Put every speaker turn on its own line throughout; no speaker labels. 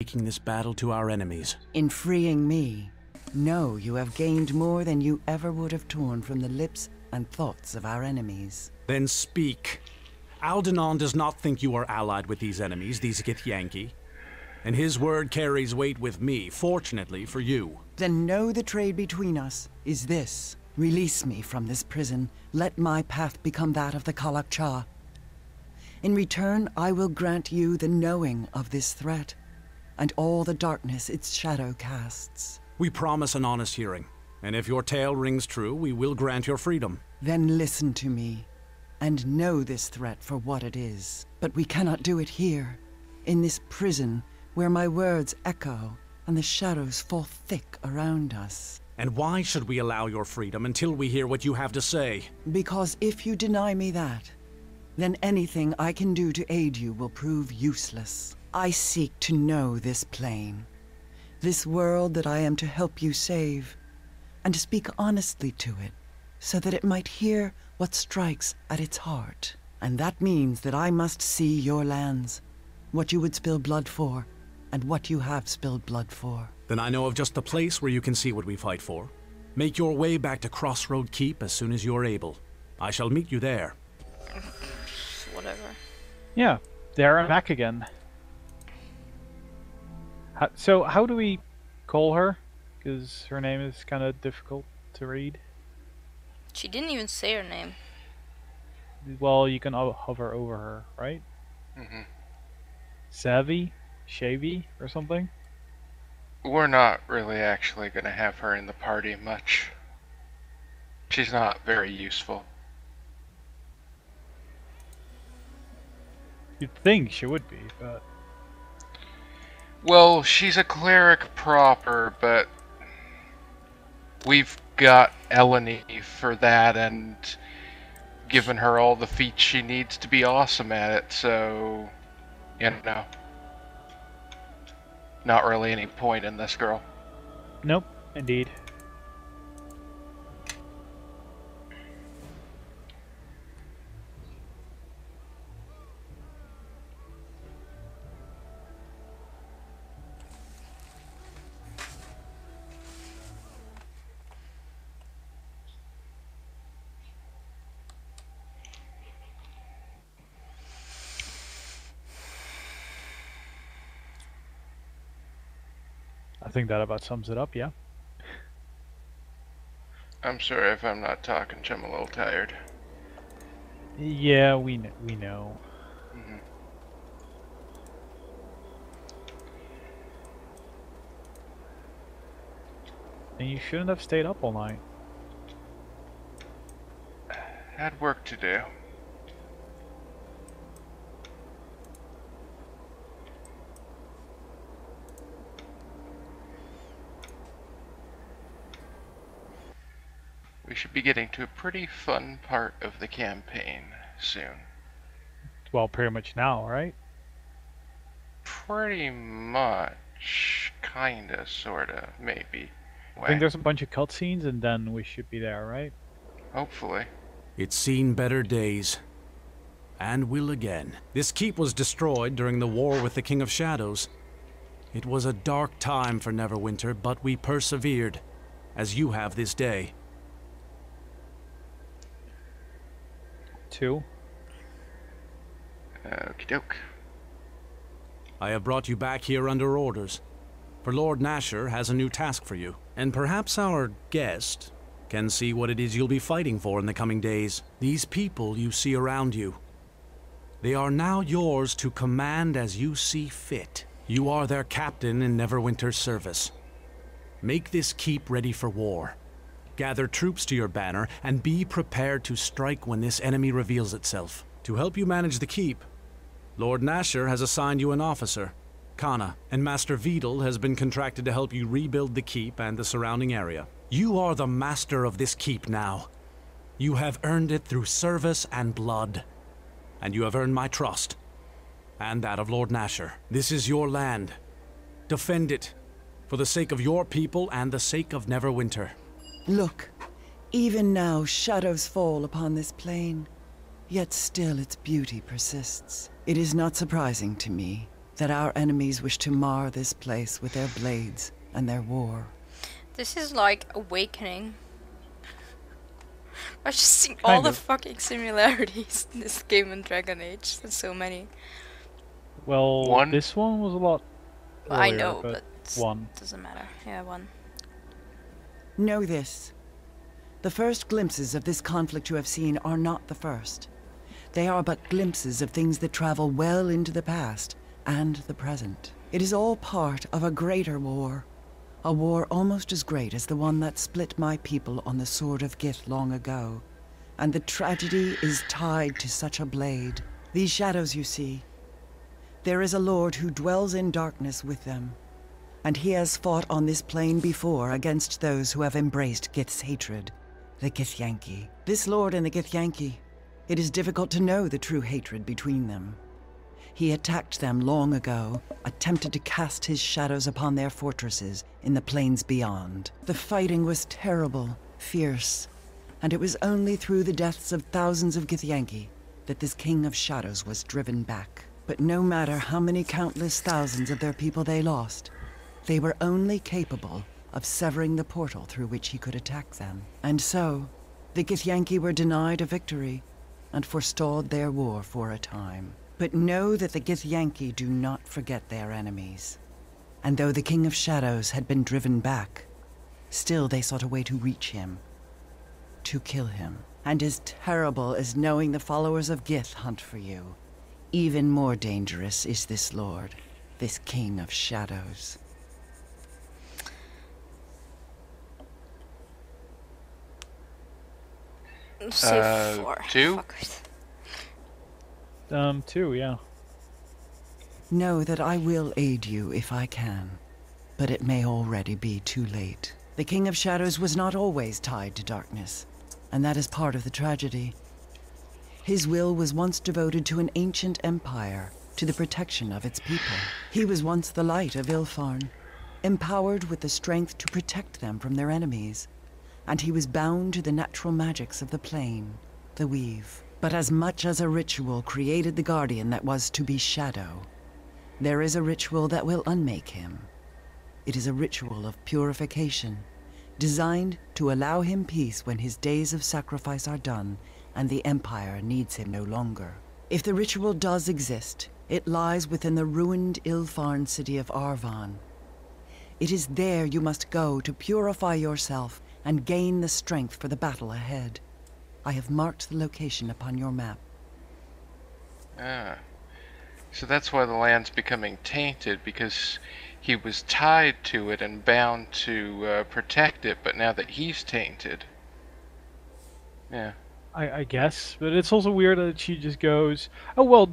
taking this battle to our enemies.
In freeing me, know you have gained more than you ever would have torn from the lips and thoughts of our enemies.
Then speak. Aldenon does not think you are allied with these enemies, these Githyanki. And his word carries weight with me, fortunately for you.
Then know the trade between us is this. Release me from this prison. Let my path become that of the Kalak-Cha. In return, I will grant you the knowing of this threat, and all the darkness its shadow casts.
We promise an honest hearing, and if your tale rings true, we will grant your freedom.
Then listen to me, and know this threat for what it is. But we cannot do it here, in this prison, where my words echo, and the shadows fall thick around us.
And why should we allow your freedom until we hear what you have to say?
Because if you deny me that, then anything I can do to aid you will prove useless. I seek to know this plane, this world that I am to help you save, and to speak honestly to it, so that it might hear what strikes at its heart. And that means that I must see your lands, what you would spill blood for, and what you have spilled blood for.
Then I know of just the place where you can see what we fight for. Make your way back to Crossroad Keep as soon as you are able. I shall meet you there.
Whatever.
Yeah, there I'm back again. So how do we call her? Because her name is kind of difficult to read.
She didn't even say her name.
Well, you can hover over her, right?
Mm-hmm.
Savvy? Shavy? Or something?
We're not really actually going to have her in the party much. She's not very useful.
You'd think she would be, but...
Well, she's a cleric proper, but we've got Eleni for that and given her all the feats she needs to be awesome at it, so, you know, not really any point in this girl.
Nope, indeed. I think that about sums it up, yeah.
I'm sorry if I'm not talking, I'm a little tired.
Yeah, we know.
Mm-hmm.
And you shouldn't have stayed up all night.
Had work to do. We should be getting to a pretty fun part of the campaign soon.
Well, pretty much now, right?
Pretty much. Kinda, sorta, maybe.
I think there's a bunch of cutscenes and then we should be there, right?
Hopefully.
It's seen better days. And will again. This keep was destroyed during the war with the King of Shadows. It was a dark time for Neverwinter, but we persevered, as you have this day.
2.
Okie doke.
I have brought you back here under orders, for Lord Nasher has a new task for you, and perhaps our guest can see what it is you'll be fighting for in the coming days. These people you see around you, they are now yours to command as you see fit. You are their captain in Neverwinter's service. Make this keep ready for war. Gather troops to your banner, and be prepared to strike when this enemy reveals itself. To help you manage the keep, Lord Nasher has assigned you an officer, Kana, and Master Vidal has been contracted to help you rebuild the keep and the surrounding area. You are the master of this keep now. You have earned it through service and blood, and you have earned my trust, and that of Lord Nasher. This is your land. Defend it, for the sake of your people and the sake of Neverwinter.
Look, even now shadows fall upon this plain, yet still its beauty persists. It is not surprising to me. that our enemies wish to mar this place with their blades and their war.
This is like Awakening. I just see all the fucking similarities in this game and Dragon Age. There's so many.
Well, this one was a lot earlier,
I know, but
one.
Doesn't matter. Yeah, one.
Know this. The first glimpses of this conflict you have seen are not the first. They are but glimpses of things that travel well into the past and the present. It is all part of a greater war. A war almost as great as the one that split my people on the Sword of Gith long ago. And the tragedy is tied to such a blade. These shadows you see. There is a lord who dwells in darkness with them. And he has fought on this plane before against those who have embraced Gith's hatred. The Githyanki. This lord and the Githyanki, it is difficult to know the true hatred between them. He attacked them long ago, attempted to cast his shadows upon their fortresses in the plains beyond. The fighting was terrible, fierce, and it was only through the deaths of thousands of Githyanki that this king of shadows was driven back. But no matter how many countless thousands of their people they lost, they were only capable of severing the portal through which he could attack them. And so, the Githyanki were denied a victory and forestalled their war for a time. But know that the Githyanki do not forget their enemies. And though the King of Shadows had been driven back, still they sought a way to reach him, to kill him. And as terrible as knowing the followers of Gith hunt for you, even more dangerous is this lord, this King of Shadows.
Say 4.
2?
Fuckers.
2, yeah.
Know that I will aid you if I can, but it may already be too late. The King of Shadows was not always tied to darkness, and that is part of the tragedy. His will was once devoted to an ancient empire, to the protection of its people. He was once the light of Ilfarn, empowered with the strength to protect them from their enemies, and he was bound to the natural magics of the plane, the weave. But as much as a ritual created the guardian that was to be Shadow, there is a ritual that will unmake him. It is a ritual of purification, designed to allow him peace when his days of sacrifice are done and the Empire needs him no longer. If the ritual does exist, it lies within the ruined Ilfarn city of Arvon. It is there you must go to purify yourself and gain the strength for the battle ahead. I have marked the location upon your map.
Ah. So that's why the land's becoming tainted, because he was tied to it and bound to protect it, but now that he's tainted. Yeah.
I guess, but it's also weird that she just goes, oh well,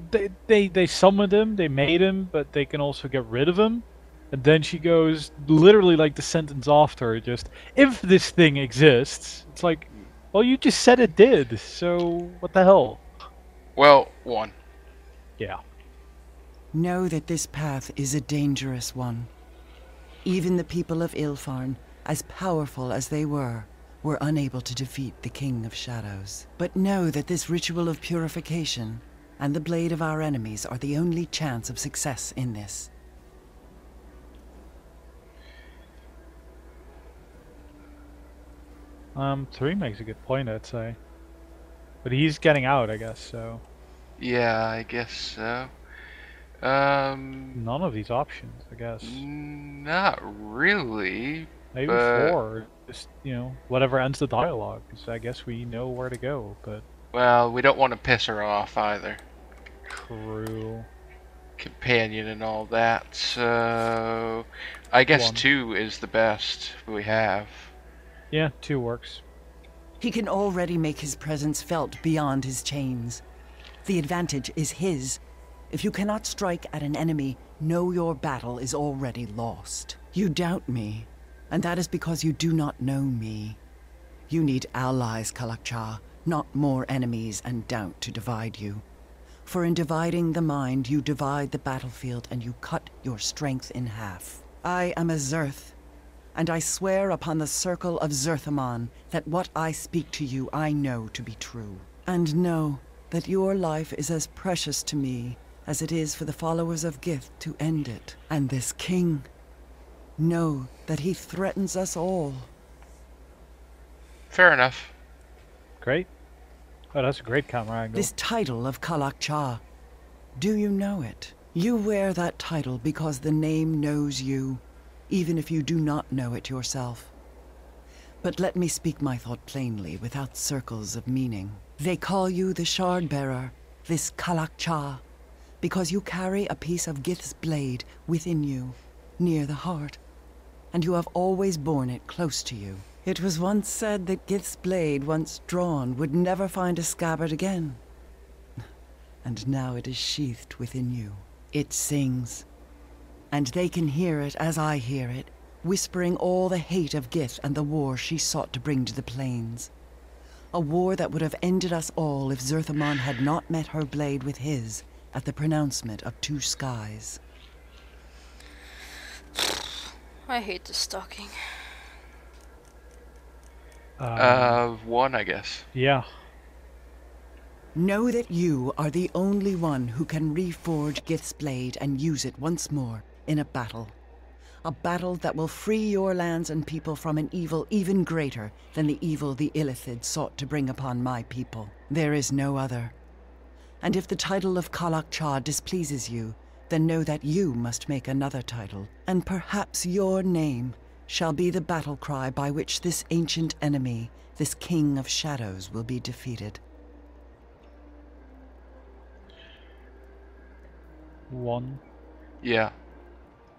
they summoned him, they made him, but they can also get rid of him. And then she goes, literally like the sentence after, just, if this thing exists. It's like, well, you just said it did, so what the hell?
Well, 1.
Yeah.
Know that this path is a dangerous one. Even the people of Ilfarn, as powerful as they were unable to defeat the King of Shadows. But know that this ritual of purification and the blade of our enemies are the only chance of success in this.
Three makes a good point, I'd say. But he's getting out, I guess, so...
Yeah, I guess so.
None of these options, I guess.
Not really.
Maybe 4, just, you know, whatever ends the dialogue, because I guess we know where to go, but...
Well, we don't want to piss her off either.
True.
Companion and all that, so... I guess
1.
2 is the best we have.
Yeah, 2 works.
He can already make his presence felt beyond his chains. The advantage is his. If you cannot strike at an enemy, know your battle is already lost. You doubt me, and that is because you do not know me. You need allies, Kalakcha, not more enemies and doubt to divide you. For in dividing the mind, you divide the battlefield and you cut your strength in half. I am a Zerth, and I swear upon the circle of Zerthamon that what I speak to you I know to be true. And know that your life is as precious to me as it is for the followers of Gith to end it. And this king, know that he threatens us all.
Fair enough.
Great. Oh, that's a great camera angle.
This title of Kalak-Cha, do you know it? You wear that title because the name knows you, even if you do not know it yourself. But let me speak my thought plainly, without circles of meaning. They call you the Shard-Bearer, this Kalak-Cha, because you carry a piece of Gith's blade within you, near the heart, and you have always borne it close to you. It was once said that Gith's blade, once drawn, would never find a scabbard again. And now it is sheathed within you. It sings, and they can hear it as I hear it, whispering all the hate of Gith and the war she sought to bring to the plains. A war that would have ended us all if Zerthamon had not met her blade with his at the pronouncement of 2 skies.
I hate the stalking.
One, I guess.
Yeah.
Know that you are the only one who can reforge Gith's blade and use it once more in a battle. A battle that will free your lands and people from an evil even greater than the evil the Illithid sought to bring upon my people. There is no other. And if the title of Kalak-Cha displeases you, then know that you must make another title, and perhaps your name shall be the battle cry by which this ancient enemy, this King of Shadows, will be defeated.
1.
Yeah.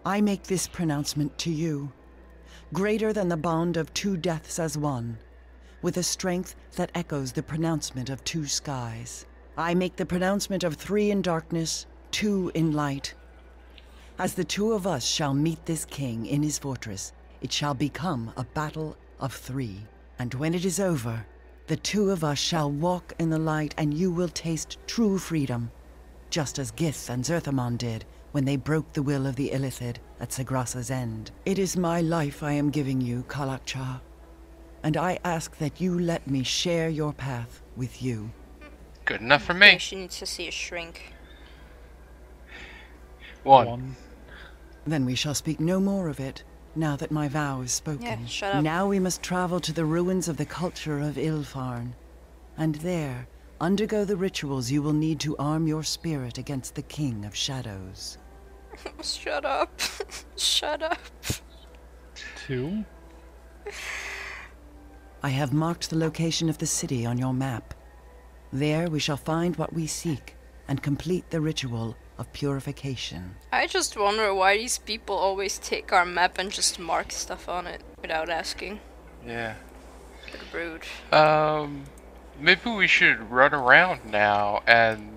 I make this pronouncement to you, greater than the bond of 2 deaths as one, with a strength that echoes the pronouncement of 2 skies. I make the pronouncement of 3 in darkness, 2 in light. As the 2 of us shall meet this king in his fortress, it shall become a battle of 3. And when it is over, the 2 of us shall walk in the light, and you will taste true freedom, just as Gith and Zerthamon did when they broke the will of the Illithid at Sagrasa's end. It is my life I am giving you, Kalak-Cha, and I ask that you let me share your path with you.
Good enough for
I
me.
think she needs to see a shrink.
1.
Then we shall speak no more of it, now that my vow is spoken.
Yeah, shut up.
Now we must travel to the ruins of the culture of Ilfarn, and there undergo the rituals you will need to arm your spirit against the King of Shadows.
Shut up. Shut up.
2.
I have marked the location of the city on your map. There we shall find what we seek and complete the ritual of purification.
I just wonder why these people always take our map and just mark stuff on it without asking.
Yeah.
Bit rude.
Maybe we should run around now and,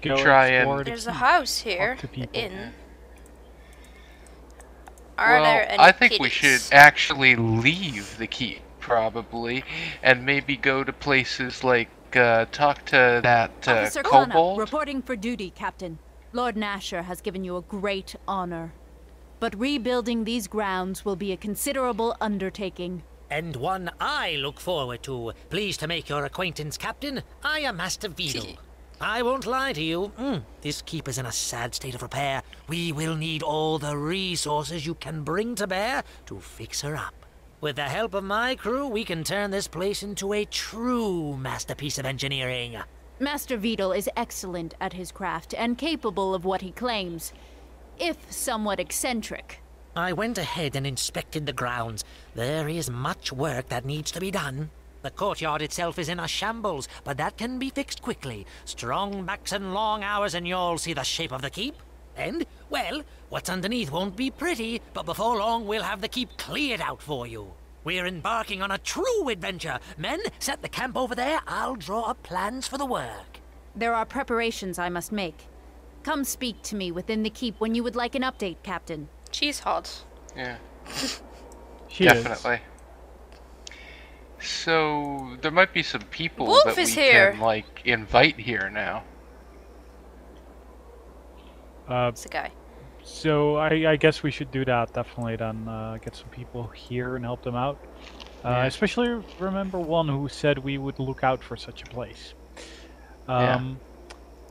Go
try
explore
and...
the
There's a
keep,
house here.
talk to people.
The inn. Are
Well,
there any
I think we
kitties?
should actually leave the keep, probably, and maybe go to places like, talk to that,
Officer Kana,
kobold.
reporting for duty, Captain. Lord Nasher has given you a great honor. But rebuilding these grounds will be a considerable undertaking.
And one I look forward to. Pleased to make your acquaintance, Captain. I am Master Vidal. I won't lie to you. This keep is in a sad state of repair. We will need all the resources you can bring to bear to fix her up. With the help of my crew, we can turn this place into a true masterpiece of engineering.
Master Vidal is excellent at his craft and capable of what he claims, if somewhat eccentric.
I went ahead and inspected the grounds. There is much work that needs to be done. The courtyard itself is in a shambles, but that can be fixed quickly. Strong backs and long hours and you'll see the shape of the keep. And, well, what's underneath won't be pretty, but before long we'll have the keep cleared out for you. We're embarking on a true adventure. Men, set the camp over there. I'll draw up plans for the work.
There are preparations I must make. Come speak to me within the keep when you would like an update, Captain.
She's hot.
Yeah,
She
definitely. So, there might be some people
Wolf
that we
is here.
can, like, invite here now.
It's a guy.
So I guess we should do that, definitely, then get some people here and help them out.
Yeah.
Especially remember one who said we would look out for such a place.
Yeah.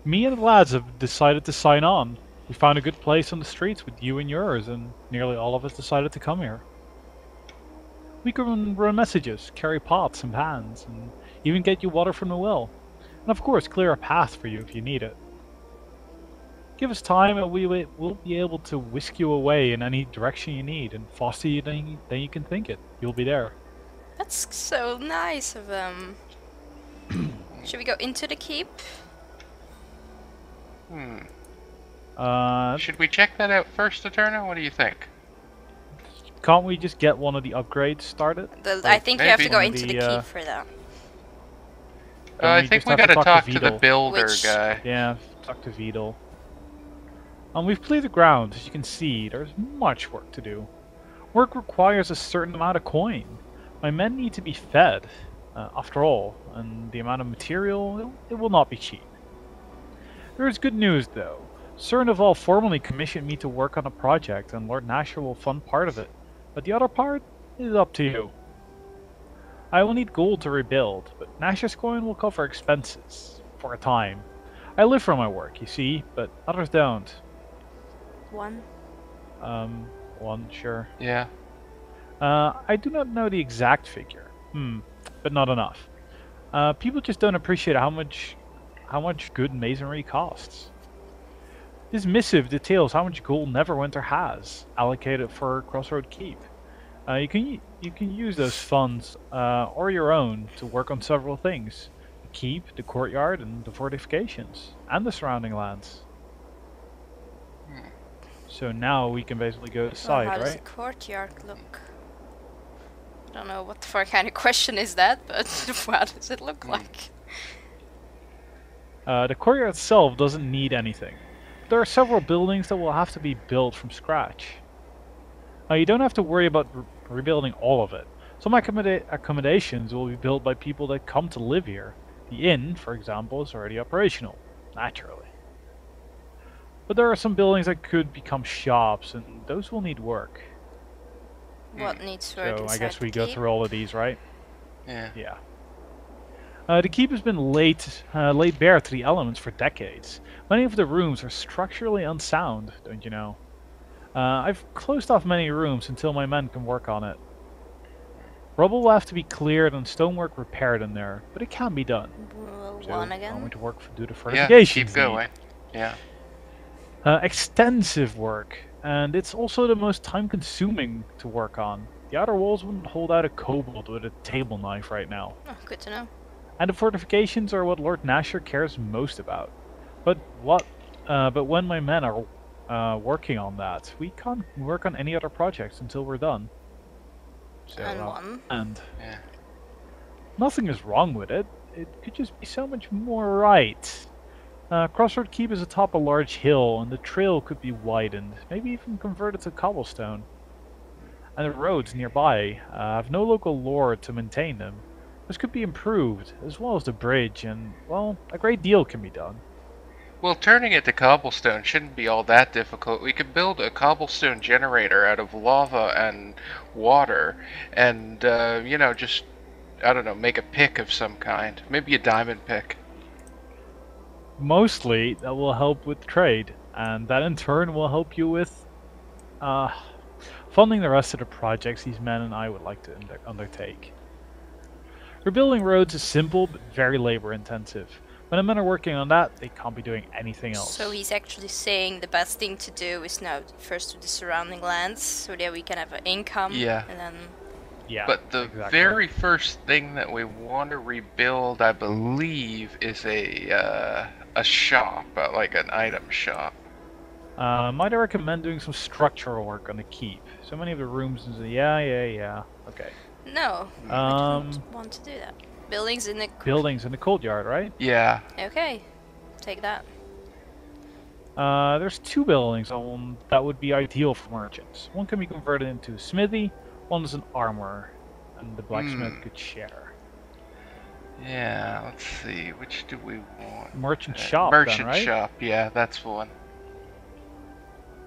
Me and the lads have decided to sign on. We found a good place on the streets with you and yours, and nearly all of us decided to come here. We can run messages, carry pots and pans, and even get you water from the well. And of course, clear a path for you if you need it. Give us time and we'll be able to whisk you away in any direction you need and faster than you can think it. You'll be there.
That's so nice of them. Should we go into the keep?
Should we check that out first, Eterna? What do you think?
Can't we just get one of the upgrades started?
I think you have to
maybe.
go into the keep for that.
I think we gotta talk to the builder guy.
Yeah, talk to Vidal. We've cleared the ground. As you can see, there's much work to do. Work requires a certain amount of coin. My men need to be fed, after all, and the amount of material, it will not be cheap. There is good news, though. Sir Naval formally commissioned me to work on a project, and Lord Nasher will fund part of it. But the other part is up to you. I will need gold to rebuild, but Nasher's coin will cover expenses, for a time. I live for my work, you see, but others don't.
One.
One, sure.
Yeah.
I do not know the exact figure. But not enough. People just don't appreciate how much good masonry costs. This missive details how much gold Neverwinter has allocated for Crossroad Keep. You can use those funds or your own to work on several things: the keep, the courtyard, and the fortifications, and the surrounding lands. So now we can basically go decide,
How does
right?
the courtyard look? I don't know what the fuck kind of question is that, but what does it look like?
The courtyard itself doesn't need anything. There are several buildings that will have to be built from scratch. You don't have to worry about rebuilding all of it. Some accommodations will be built by people that come to live here. The inn, for example, is already operational, naturally. But there are some buildings that could become shops, and those will need work.
What needs work
So I
inside
guess we
the
go
keep?
through all of these, right?
Yeah.
Yeah. The keep has been laid bare to the elements for decades. Many of the rooms are structurally unsound, don't you know? I've closed off many rooms until my men can work on it. Rubble will have to be cleared and stonework repaired in there, but it can be done. So
One
I'm going
again.
to work do the
Yeah,
fortifications.
keep going. Yeah.
Extensive work, and it's also the most time-consuming to work on. The outer walls wouldn't hold out a kobold with a table knife right now.
Oh, good to know.
And the fortifications are what Lord Nasher cares most about. But when my men are working on that, we can't work on any other projects until we're done. So,
And one.
And
Yeah.
nothing is wrong with it. It could just be so much more right. Crossroad Keep is atop a large hill, and the trail could be widened, maybe even converted to cobblestone. And the roads nearby have no local lord to maintain them. This could be improved, as well as the bridge, and, well, a great deal can be done.
Well, turning it to cobblestone shouldn't be all that difficult. We could build a cobblestone generator out of lava and water, and, just, I don't know, make a pick of some kind. Maybe a diamond pick.
Mostly, that will help with trade, and that in turn will help you with funding the rest of the projects these men and I would like to undertake. Rebuilding roads is simple, but very labor-intensive. When the men are working on that, they can't be doing anything else.
So he's actually saying the best thing to do is now first do the surrounding lands, so that we can have an income.
Yeah.
And then
Yeah,
But the
exactly.
very first thing that we want to rebuild, I believe, is a shop, like an item shop.
Might I recommend doing some structural work on the keep? So many of the rooms... Yeah. Okay.
no, I don't want to do that. Buildings in the
Buildings in the courtyard, right?
Yeah.
Okay, take that.
There's two buildings that would be ideal for merchants. One can be converted into a smithy, one is an armor, and the blacksmith could share.
Yeah, let's see. Which do we want?
Merchant shop, then,
Merchant
right?
shop, yeah, that's one.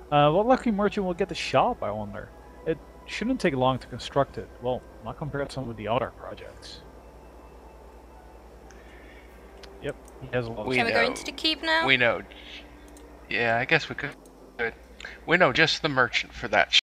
What lucky merchant will get the shop, I wonder? It shouldn't take long to construct it. Well, not compared to some of the other projects. Yep, he has a lot.
We
Can we go
know.
into the keep now?
We know. Yeah, I guess we could. We know just the merchant for that